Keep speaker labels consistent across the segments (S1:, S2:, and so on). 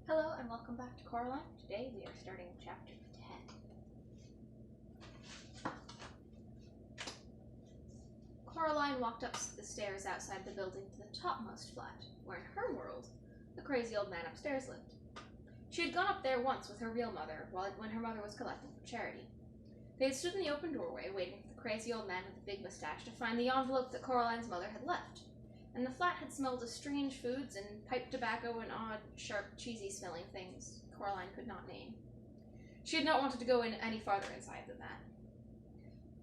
S1: Hello and welcome back to Coraline. Today we are starting chapter 10. Coraline walked up the stairs outside the building to the topmost flat, where in her world, the crazy old man upstairs lived. She had gone up there once with her real mother when her mother was collecting for charity. They had stood in the open doorway waiting for the crazy old man with the big mustache to find the envelope that Coraline's mother had left. And the flat had smelled of strange foods and pipe tobacco and odd, sharp, cheesy-smelling things Coraline could not name. She had not wanted to go in any farther inside than that.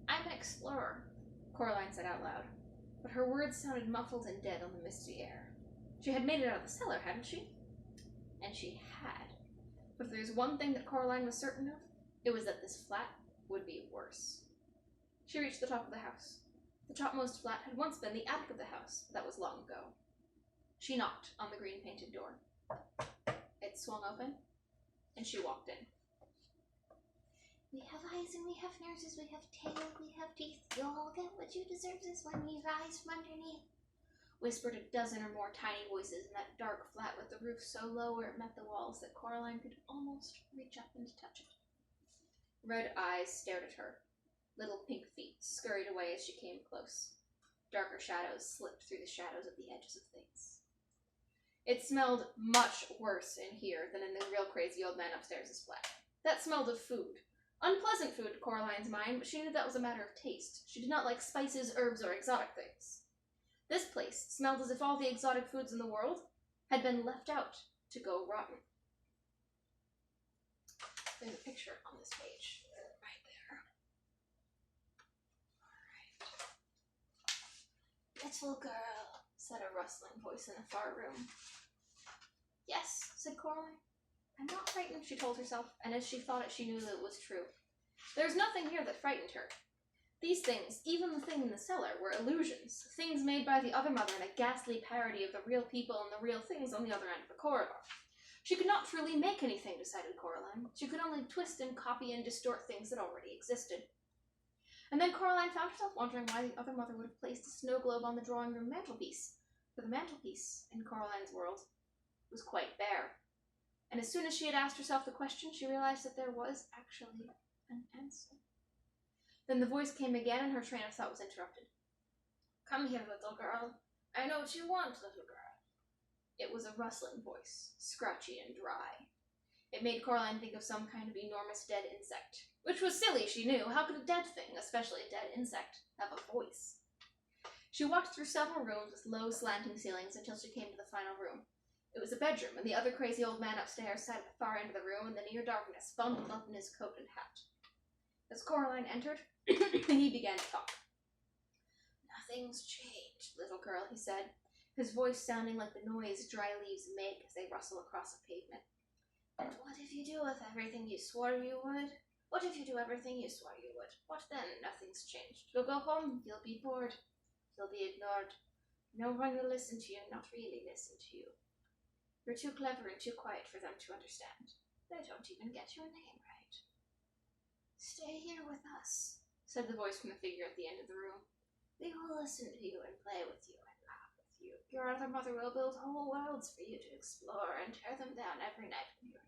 S1: "I'm an explorer," Coraline said out loud, but her words sounded muffled and dead on the misty air. She had made it out of the cellar, hadn't she? And she had. But if there was one thing that Coraline was certain of, it was that this flat would be worse. She reached the top of the house. The topmost flat had once been the attic of the house, but that was long ago. She knocked on the green-painted door. It swung open, and she walked in. "We have eyes and we have noses, we have tail, we have teeth. You'll all get what you deserve this when we rise from underneath," whispered a dozen or more tiny voices in that dark flat with the roof so low where it met the walls that Coraline could almost reach up and touch it. Red eyes stared at her. Little pink feet scurried away as she came close. Darker shadows slipped through the shadows at the edges of things. It smelled much worse in here than in the real crazy old man upstairs' flat. That smelled of food. Unpleasant food to Coraline's mind, but she knew that was a matter of taste. She did not like spices, herbs, or exotic things. This place smelled as if all the exotic foods in the world had been left out to go rotten. There's a picture on this page. Right there. "Little girl," said a rustling voice in the far room. "Yes," said Coraline. "I'm not frightened," she told herself, and as she thought it, she knew that it was true. There was nothing here that frightened her. These things, even the thing in the cellar, were illusions, things made by the other mother in a ghastly parody of the real people and the real things on the other end of the corridor. She could not truly make anything, decided Coraline. She could only twist and copy and distort things that already existed. And then Coraline found herself wondering why the other mother would have placed a snow globe on the drawing room mantelpiece, for the mantelpiece, in Coraline's world, was quite bare. And as soon as she had asked herself the question, she realized that there was actually an answer. Then the voice came again, and her train of thought was interrupted. "Come here, little girl. I know what you want, little girl." It was a rustling voice, scratchy and dry. It made Coraline think of some kind of enormous dead insect. Which was silly, she knew. How could a dead thing, especially a dead insect, have a voice? She walked through several rooms with low, slanting ceilings until she came to the final room. It was a bedroom, and the other crazy old man upstairs sat at the far end of the room in the near darkness, bundled up in his coat and hat. As Coraline entered, he began to talk. "Nothing's changed, little girl," he said, his voice sounding like the noise dry leaves make as they rustle across a pavement. "And what if you do with everything you swore you would? What if you do everything you swore you would? What then? Nothing's changed. You'll go home, you'll be bored, you'll be ignored. No one will listen to you, not really listen to you. You're too clever and too quiet for them to understand. They don't even get your name right. Stay here with us," said the voice from the figure at the end of the room. "We will listen to you and play with you and laugh with you. Your other mother will build whole worlds for you to explore and tear them down every night when you're done.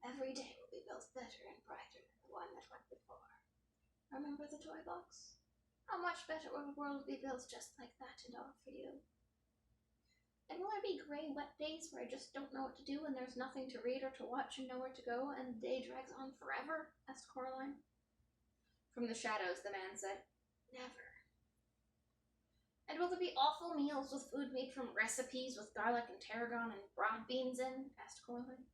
S1: Every day will be built better and brighter than the one that went before. Remember the toy box? How much better will the world be built just like that and all for you? And will there be gray, wet days where I just don't know what to do and there's nothing to read or to watch and nowhere to go and the day drags on forever?" asked Coraline. From the shadows, the man said, "Never." "And will there be awful meals with food made from recipes with garlic and tarragon and broad beans in?" asked Coraline.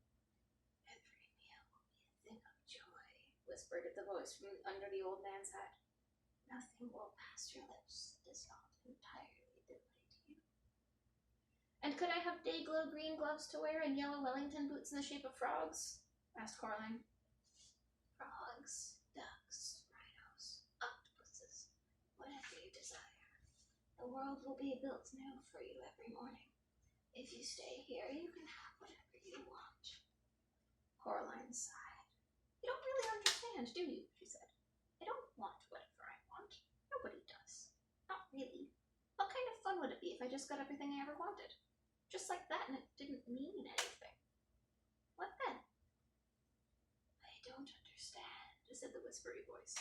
S1: "Every meal will be a thing of joy," whispered the voice from under the old man's hat. "Nothing will pass your lips that does not entirely delight you." "And could I have day-glow green gloves to wear and yellow Wellington boots in the shape of frogs?" asked Coraline. "Frogs, ducks, rhinos, octopuses, whatever you desire. The world will be built new for you every morning. If you stay here, you can have whatever you want." Coraline sighed. "You don't really understand, do you?" she said. "I don't want whatever I want. Nobody does. Not really. What kind of fun would it be if I just got everything I ever wanted? Just like that, and it didn't mean anything." whispery voice.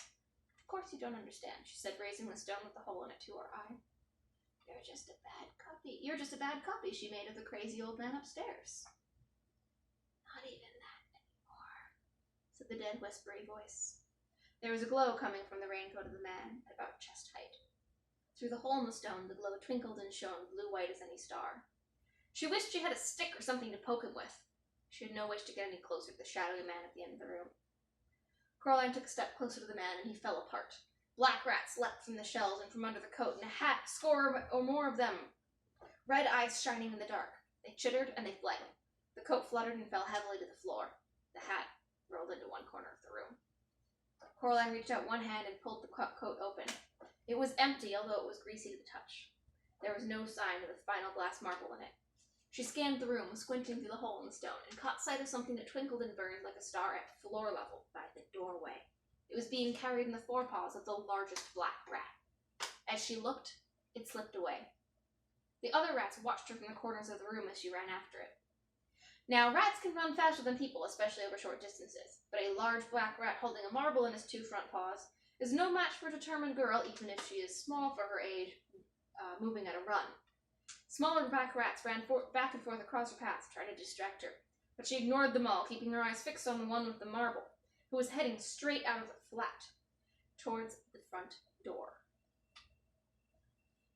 S1: Of course you don't understand, she said, raising the stone with the hole in it to her eye. You're just a bad copy she made of the crazy old man upstairs. Not even that anymore, said the dead whispery voice. There was a glow coming from the raincoat of the man, at about chest height. Through the hole in the stone, the glow twinkled and shone blue-white as any star. She wished she had a stick or something to poke him with. She had no wish to get any closer to the shadowy man at the end of the room. Coraline took a step closer to the man, and he fell apart. Black rats leapt from the shells and from under the coat, and a score or more of them, red eyes shining in the dark. They chittered and they fled. The coat fluttered and fell heavily to the floor. The hat rolled into one corner of the room. Coraline reached out one hand and pulled the coat open. It was empty, although it was greasy to the touch. There was no sign of the final glass marble in it. She scanned the room, squinting through the hole in the stone, and caught sight of something that twinkled and burned like a star at floor level by the doorway. It was being carried in the forepaws of the largest black rat. As she looked, it slipped away. The other rats watched her from the corners of the room as she ran after it. Now, rats can run faster than people, especially over short distances, but a large black rat holding a marble in his two front paws is no match for a determined girl, even if she is small for her age, moving at a run. Smaller black rats ran back and forth across her path, trying to distract her, but she ignored them all, keeping her eyes fixed on the one with the marble, who was heading straight out of the flat, towards the front door.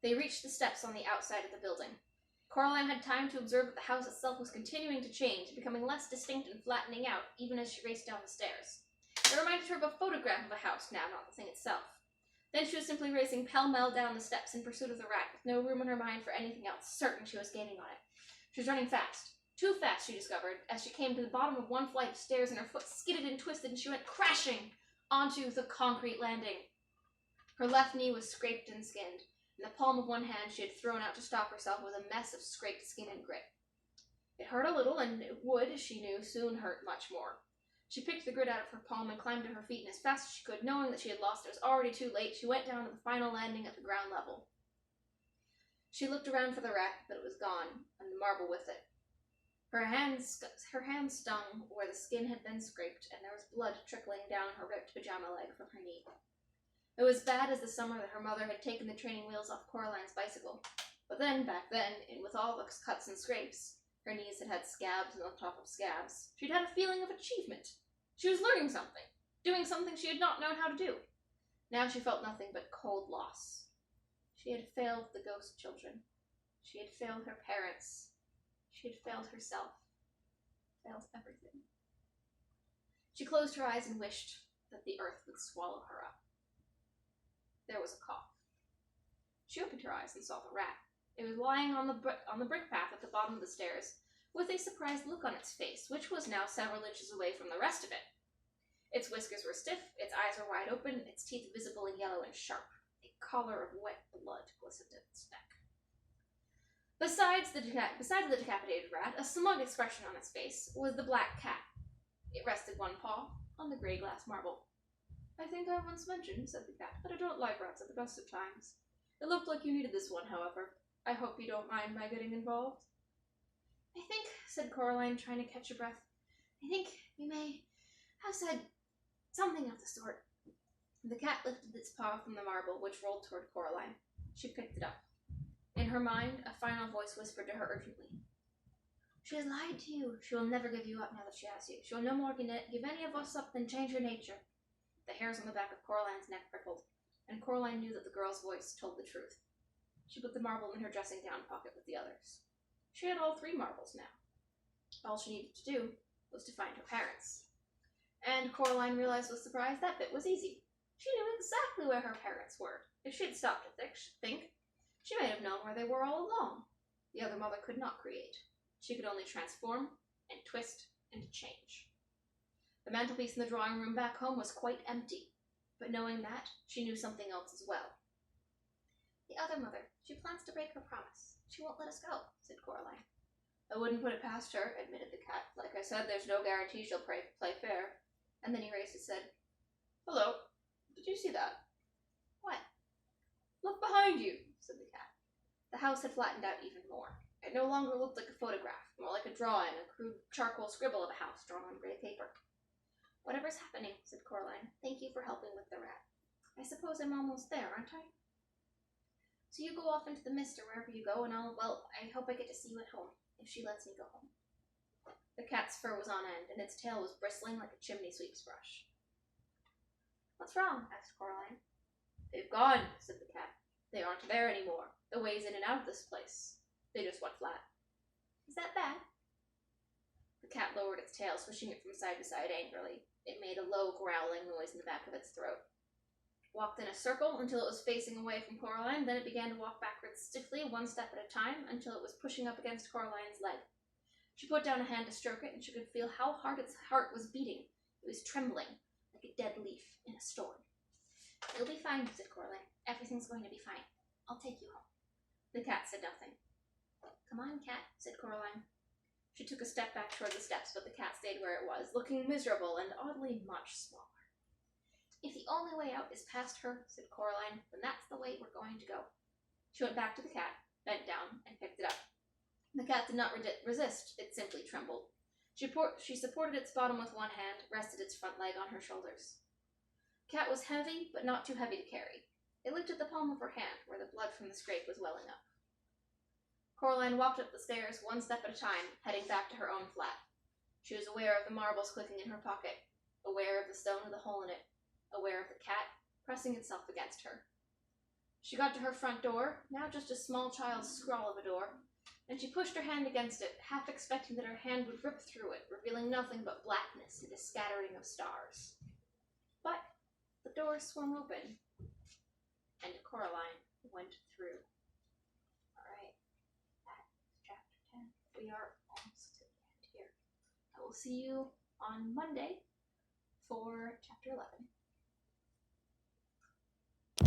S1: They reached the steps on the outside of the building. Coraline had time to observe that the house itself was continuing to change, becoming less distinct and flattening out, even as she raced down the stairs. It reminded her of a photograph of a house now, not the thing itself. Then she was simply racing pell-mell down the steps in pursuit of the rat, with no room in her mind for anything else, certain she was gaining on it. She was running fast. Too fast, she discovered, as she came to the bottom of one flight of stairs and her foot skidded and twisted and she went crashing onto the concrete landing. Her left knee was scraped and skinned. In the palm of one hand she had thrown out to stop herself was a mess of scraped skin and grit. It hurt a little, and it would, she knew, soon hurt much more. She picked the grit out of her palm and climbed to her feet, and as fast as she could, knowing that she had lost it was already too late, she went down to the final landing at the ground level. She looked around for the rat, but it was gone, and the marble with it. Her hand stung where the skin had been scraped, and there was blood trickling down her ripped pajama leg from her knee. It was bad as the summer that her mother had taken the training wheels off Coraline's bicycle, but then, back then, with all the cuts and scrapes, her knees had had scabs on top of scabs. She'd had a feeling of achievement. She was learning something, doing something she had not known how to do. Now she felt nothing but cold loss. She had failed the ghost children. She had failed her parents. She had failed herself. Failed everything. She closed her eyes and wished that the earth would swallow her up. There was a cough. She opened her eyes and saw the rat. It was lying on the brick path at the bottom of the stairs, with a surprised look on its face, which was now several inches away from the rest of it. Its whiskers were stiff, its eyes were wide open, its teeth visible and yellow and sharp. A collar of wet blood glistened at its neck. Besides the decapitated rat, a smug expression on its face, was the black cat. It rested one paw on the grey glass marble. I think I once mentioned, said the cat, that I don't like rats at the best of times. It looked like you needed this one, however. I hope you don't mind my getting involved. I think, said Coraline, trying to catch her breath, I think we may have said something of the sort. The cat lifted its paw from the marble, which rolled toward Coraline. She picked it up. In her mind, a final voice whispered to her urgently. She has lied to you. She will never give you up now that she has you. She will no more give any of us up than change her nature. The hairs on the back of Coraline's neck prickled, and Coraline knew that the girl's voice told the truth. She put the marble in her dressing-gown pocket with the others. She had all 3 marbles now. All she needed to do was to find her parents. And Coraline realized with surprise that bit was easy. She knew exactly where her parents were. If she had stopped to think, she might have known where they were all along. The other mother could not create. She could only transform and twist and change. The mantelpiece in the drawing room back home was quite empty, but knowing that, she knew something else as well. The other mother, she plans to break her promise. She won't let us go, said Coraline. I wouldn't put it past her, admitted the cat. Like I said, there's no guarantee she'll play fair. And then he raised his head. Hello, did you see that? What? Look behind you, said the cat. The house had flattened out even more. It no longer looked like a photograph, more like a drawing, a crude charcoal scribble of a house drawn on gray paper. Whatever's happening, said Coraline. Thank you for helping with the rat. I suppose I'm almost there, aren't I? So you go off into the mist or wherever you go, and I hope I get to see you at home, if she lets me go home. The cat's fur was on end, and its tail was bristling like a chimney sweep's brush. What's wrong? Asked Coraline. They've gone, said the cat. They aren't there anymore. The ways in and out of this place. They just went flat. Is that bad? The cat lowered its tail, swishing it from side to side angrily. It made a low growling noise in the back of its throat. Walked in a circle until it was facing away from Coraline, then it began to walk backwards stiffly, one step at a time, until it was pushing up against Coraline's leg. She put down a hand to stroke it, and she could feel how hard its heart was beating. It was trembling, like a dead leaf in a storm. You'll be fine, said Coraline. Everything's going to be fine. I'll take you home. The cat said nothing. Come on, cat, said Coraline. She took a step back toward the steps, but the cat stayed where it was, looking miserable and oddly much smaller. If the only way out is past her, said Coraline, then that's the way we're going to go. She went back to the cat, bent down, and picked it up. The cat did not resist, it simply trembled. She supported its bottom with one hand, rested its front leg on her shoulders. The cat was heavy, but not too heavy to carry. It lifted the palm of her hand, where the blood from the scrape was welling up. Coraline walked up the stairs, one step at a time, heading back to her own flat. She was aware of the marbles clicking in her pocket, aware of the stone with a hole in it, aware of the cat pressing itself against her. She got to her front door, now just a small child's scrawl of a door, and she pushed her hand against it, half expecting that her hand would rip through it, revealing nothing but blackness and a scattering of stars. But the door swung open, and Coraline went through. Alright, that's chapter 10. We are almost to the end here. I will see you on Monday for chapter 11.